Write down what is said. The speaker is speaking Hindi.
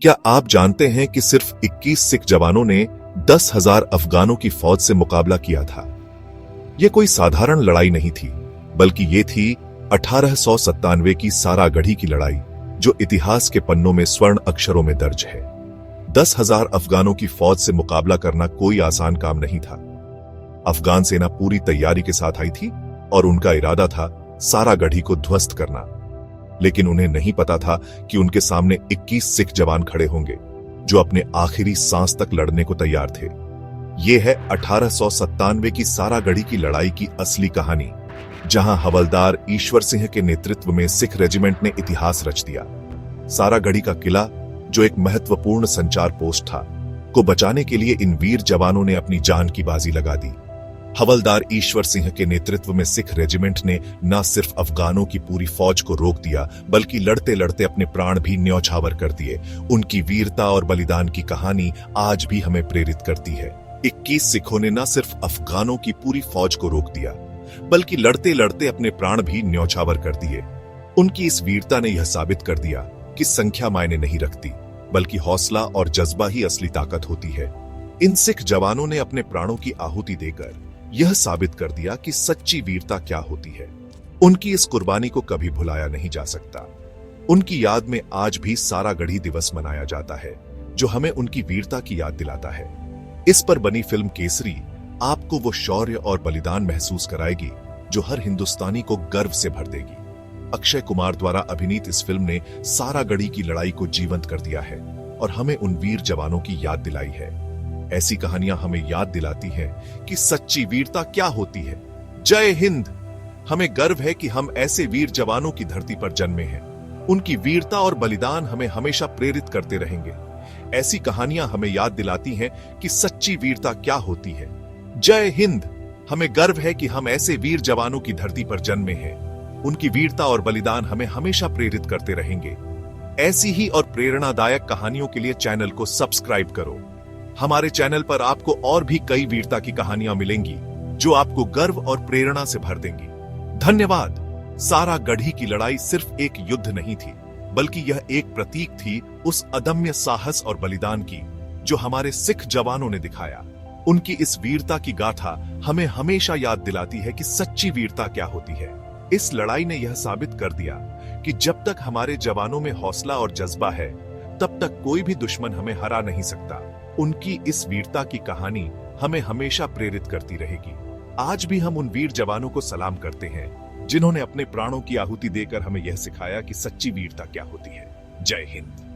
क्या आप जानते हैं कि सिर्फ 21 सिख जवानों ने 10,000 अफगानों की फौज से मुकाबला किया था? यह कोई साधारण लड़ाई नहीं थी, बल्कि ये थी 1897 की सारागढ़ी की लड़ाई, जो इतिहास के पन्नों में स्वर्ण अक्षरों में दर्ज है। 10,000 अफगानों की फौज से मुकाबला करना कोई आसान काम नहीं था। अफगान सेना पूरी तैयारी के साथ आई थी और उनका इरादा था सारागढ़ी को ध्वस्त करना। लेकिन उन्हें नहीं पता था कि उनके सामने 21 सिख जवान खड़े होंगे, जो अपने आखिरी सांस तक लड़ने को तैयार थे। यह है 1897 की सारागढ़ी की लड़ाई की असली कहानी, जहां हवलदार ईश्वर सिंह के नेतृत्व में सिख रेजिमेंट ने इतिहास रच दिया। सारागढ़ी का किला, जो एक महत्वपूर्ण संचार पोस्ट था, को बचाने के लिए इन वीर जवानों ने अपनी जान की बाजी लगा दी। हवलदार ईश्वर सिंह के नेतृत्व में सिख रेजिमेंट ने न सिर्फ अफगानों की पूरी फौज को रोक दिया, बल्कि लड़ते लड़ते अपने प्राण भी न्यौछावर कर दिए। उनकी वीरता और बलिदान की कहानी आज भी हमें प्रेरित करती है। 21 सिखों ने न सिर्फ अफगानों की पूरी फौज को रोक दिया, बल्कि लड़ते लड़ते अपने प्राण भी न्यौछावर कर दिए। उनकी इस वीरता ने यह साबित कर दिया कि संख्या मायने नहीं रखती, बल्कि हौसला और जज्बा ही असली ताकत होती है। इन सिख जवानों ने अपने प्राणों की आहुति देकर यह साबित कर दिया कि सच्ची वीरता क्या होती है। उनकी इस कुर्बानी को कभी भुलाया नहीं जा सकता। उनकी याद में आज भी सारागढ़ी दिवस मनाया जाता है, जो हमें उनकी वीरता की याद दिलाता है। इस पर बनी फिल्म केसरी आपको वो शौर्य और बलिदान महसूस कराएगी, जो हर हिंदुस्तानी को गर्व से भर देगी। अक्षय कुमार द्वारा अभिनीत इस फिल्म ने सारागढ़ी की लड़ाई को जीवंत कर दिया है और हमें उन वीर जवानों की याद दिलाई है। ऐसी कहानियां हमें याद दिलाती हैं कि सच्ची वीरता क्या होती है। जय हिंद। हमें गर्व है कि हम ऐसे वीर जवानों की धरती पर जन्मे हैं। उनकी वीरता और बलिदान हमें हमेशा प्रेरित करते रहेंगे। ऐसी कहानियां हमें याद दिलाती हैं कि सच्ची वीरता क्या होती है। जय हिंद। हमें गर्व है कि हम ऐसे वीर जवानों की धरती पर जन्मे हैं। उनकी वीरता और बलिदान हमें हमेशा प्रेरित करते रहेंगे। ऐसी ही और प्रेरणादायक कहानियों के लिए चैनल को सब्सक्राइब करो। हमारे चैनल पर आपको और भी कई वीरता की कहानियां मिलेंगी, जो आपको गर्व और प्रेरणा से भर देंगी। धन्यवाद। सारागढ़ी की लड़ाई सिर्फ एक युद्ध नहीं थी, बल्कि यह एक प्रतीक थी उस अदम्य साहस और बलिदान की, जो हमारे सिख जवानों ने दिखाया। उनकी इस वीरता की गाथा हमें हमेशा याद दिलाती है कि सच्ची वीरता क्या होती है। इस लड़ाई ने यह साबित कर दिया कि जब तक हमारे जवानों में हौसला और जज्बा है, तब तक कोई भी दुश्मन हमें हरा नहीं सकता। उनकी इस वीरता की कहानी हमें हमेशा प्रेरित करती रहेगी। आज भी हम उन वीर जवानों को सलाम करते हैं, जिन्होंने अपने प्राणों की आहुति देकर हमें यह सिखाया कि सच्ची वीरता क्या होती है। जय हिंद।